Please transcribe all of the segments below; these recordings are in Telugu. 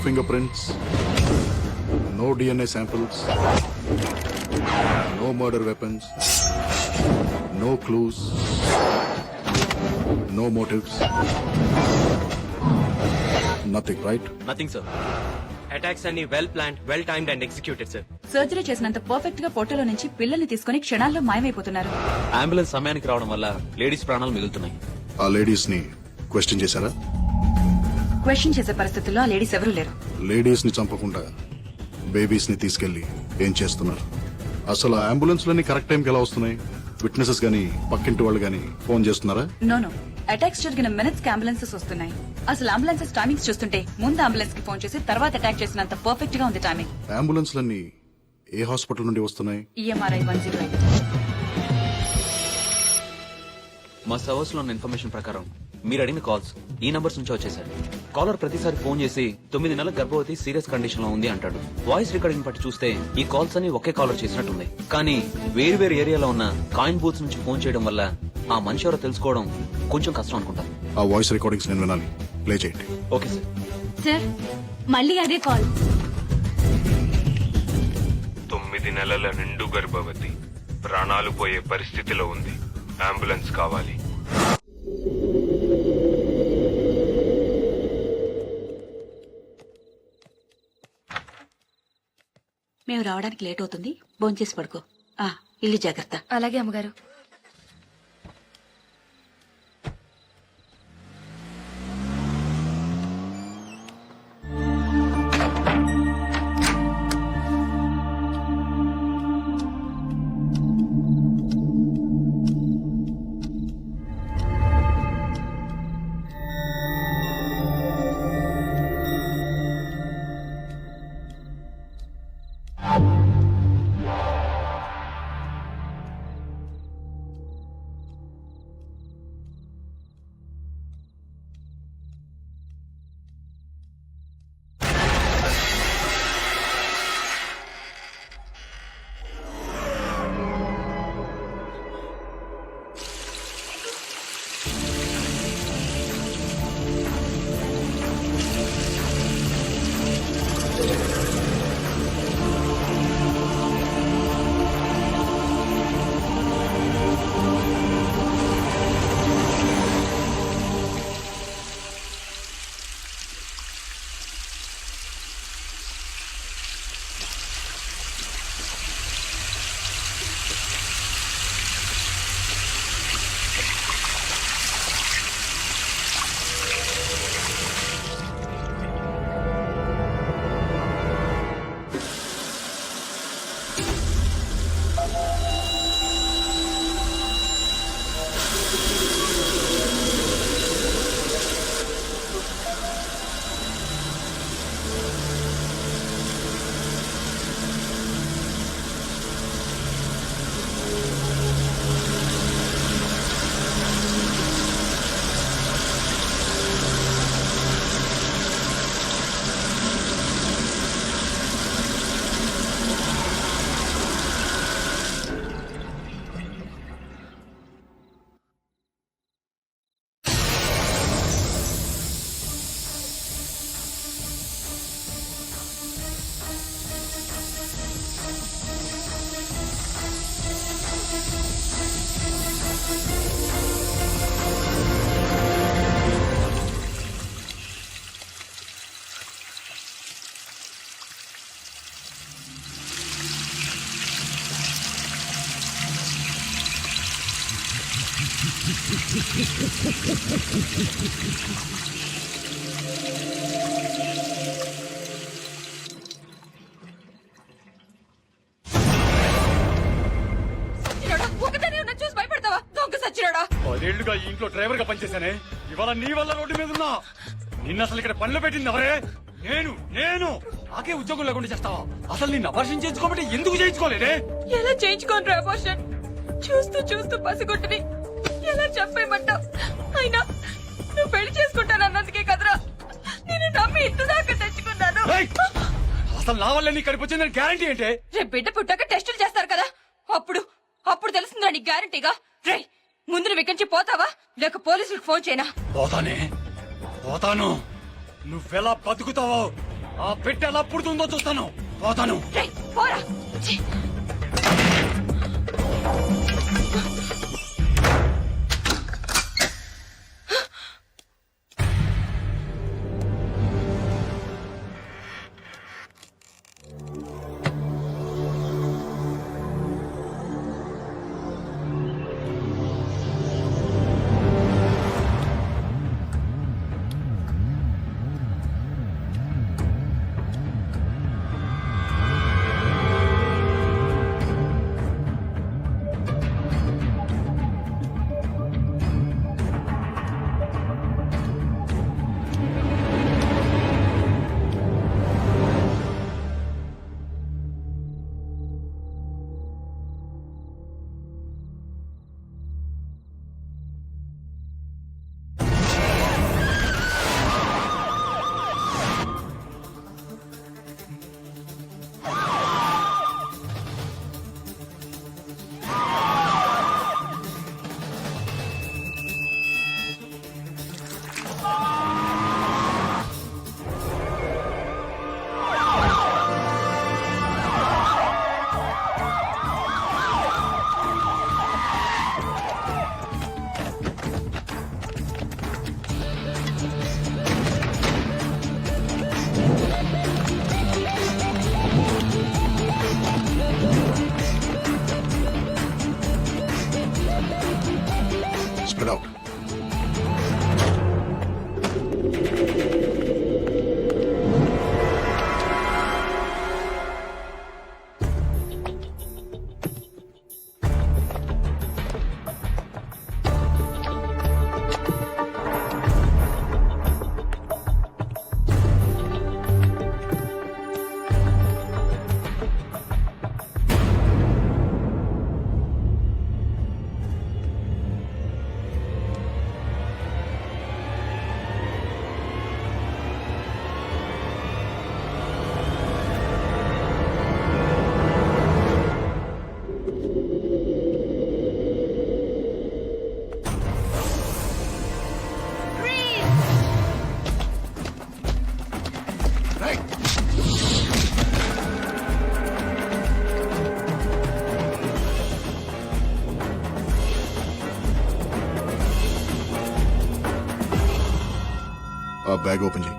fingerprints, no DNA samples, no murder weapons, no clues, no motives, nothing, right? Nothing sir. Attacks అన్ని well planned, well timed and executed sir. Surgery చేసినంత పర్ఫెక్ట్ గా ఫోటోలో నుంచి పిల్లల్ని తీసుకుని క్షణాల్లో మాయమైపోతున్నారు. అంబులెన్స్ సమయానికి రావడం వల్ల లేడీస్ ప్రాణాలు మిగులుతున్నాయి. ఆ లేడీస్ ని క్వశ్చన్ చేశారా? క్వశ్చన్ చేసే పరిస్థితుల్లో ఆ లేడీస్ ఎవరూ లేరు. లేడీస్ ని చంపకుండా బేబీస్ ని తీసుకెళ్లి ఏం చేస్తున్నారు? అసలు ఆ అంబులెన్స్ లన్నీ కరెక్ట్ టైంకి ఎలా వస్తున్నాయి? విట్నెసెస్ గానీ పక్కింటి వాళ్ళు గానీ ఫోన్ చేస్తున్నారా? నో అటాక్స్ జరిగిన మినిట్స్ కి అంబులెన్సెస్ వస్తున్నాయి. అసలు అంబులెన్సెస్ టైమింగ్స్ చూస్తుంటే ముందు అంబులెన్స్ కి ఫోన్ చేసి తర్వాత అటాక్ చేసినంత పర్ఫెక్ట్ గా ఉంది టైమింగ్. అంబులెన్స్ లన్నీ ఏ హాస్పిటల్ నుండి వస్తున్నాయి? EMRI 108. మా సర్వర్స్ లో ఉన్న ఇన్ఫర్మేషన్ ప్రకారం మీరు అడిగిన కాల్స్ ఈ నంబర్స్ నుంచి వచ్చేసారు. కాలర్ ప్రతిసారి ఫోన్ చేసి 9 నెలల గర్భవతి సీరియస్ కండిషన్ లో ఉంది అంటాడు. వాయిస్ రికార్డింగ్ బట్టి చూస్తే ఈ కాల్స్ అని ఒకే కాలర్ చేసినట్టుంది. కానీ వేరు వేరు ఏరియాలో ఉన్న కాయిన్ బూత్స్ నుంచి ఫోన్ చేయడం వల్ల ఆ మనిషి ఎవరో తెలుసుకోవడం కొంచెం కష్టం అనుకుంటా. ఆ వాయిస్ రికార్డింగ్స్ నేను వినాలి. ప్లే చేయండి. Okay sir. సార్ మళ్ళీ అదే కాల్. 9 నెలల నిండు గర్భవతి ప్రాణాలు పోయే పరిస్థితిలో ఉంది. అంబులెన్స్ కావాలి. మేము రావడానికి లేట్ అవుతుంది. భోంచేసి పడుకో. ఇల్లు జాగ్రత్త. అలాగే అమ్మగారు. పదేళ్లుగా ఈ ఇంట్లో డ్రైవర్ గా పనిచేశానే, ఇవాళ నీ వల్ల రోడ్డు మీద ఉన్నా. నిన్న అసలు ఇక్కడ పనిలో పెట్టింది ఎవరే? నేను నాకే ఉద్యోగం లేకుండా చేస్తావా? అసలు నిన్ను అపర్షన్ చేయించుకోబట్టి ఎందుకు చేయించుకోలేదే? ఎలా చేయించుకోండి అబార్షన్? చూస్తూ చూస్తూ పసిగొట్టుని ఎలా చంపేయమంటావు? అయినా నువ్వు పెళ్లి చేసుకుంటానన్నందుకే కదరా నేను నమ్మి ఇంత దాకా తెచ్చుకున్నాను. అసలు నా వల్ల నీ కడుపు వచ్చిందని గ్యారంటీ ఏంటే? రేపు బిడ్డ పుట్టాక టెస్టులు చేస్తారు కదా, అప్పుడు తెలుస్తుందా నీ గ్యారంటీగా? రే ముందు నువ్వు ఇక్కడి నుంచి పోతావా లేక పోలీసులకు ఫోన్ చేయనా? పోతాను. నువ్వెలా బతుకుతావో ఆ పెట్టె ఎలా పుడుతుందో చూస్తాను. పోతాను. రేయ్, పోరా ఛీ. Spread out. ఆ బ్యాగ్ ఓపెన్ చేయి.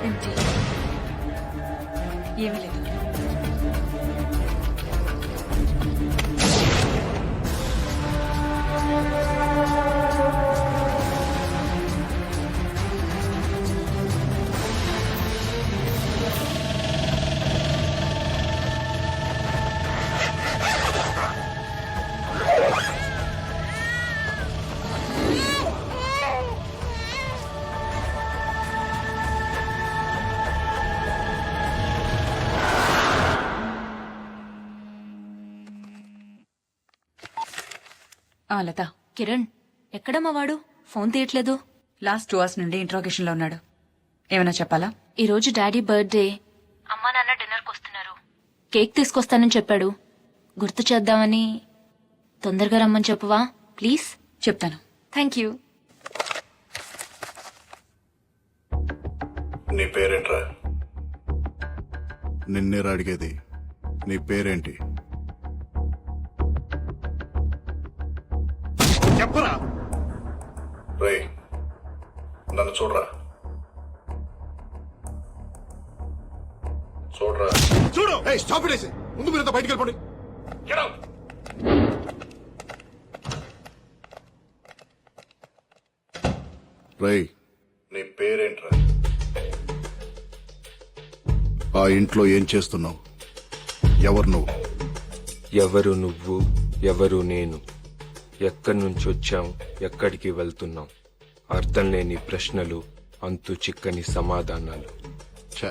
ఏంటి? ఏమీ లేదు. లత, కిరణ్ ఎక్కడమ్మా వాడు? ఫోన్ తీయట్లేదు. లాస్ట్ 2 hours నుండి ఇంట్రాగేషన్ లో ఉన్నాడు. ఏమైనా చెప్పాలా? ఈ రోజు డాడీ బర్త్డే. అమ్మా నాన్న డిన్నర్కి వస్తున్నారు. కేక్ తీసుకొస్తానని చెప్పాడు. గుర్తు చేద్దామని. తొందరగా రమ్మని చెప్పువా ప్లీజ్. చెప్తాను. Thank you. నీ పేరేంట్రా? నిన్నేరా అడిగేది. నీ పేరేంటి? చెప్పరా. రే, నన్ను చూడరా. చూడరా. చూడు. Stop it. ముందు మీరంతా బయటికి వెళ్ళిపోండి. రై, నీ పేరేంట్రా? ఆ ఇంట్లో ఏం చేస్తున్నావు? ఎవరు నువ్వు? ఎవరు నువ్వు, ఎవరు నేను, ఎక్కడి నుంచి వచ్చాం, ఎక్కడికి వెళ్తున్నాం, అర్థం లేని ప్రశ్నలు అంతు చిక్కని సమాధానాలు. ఛే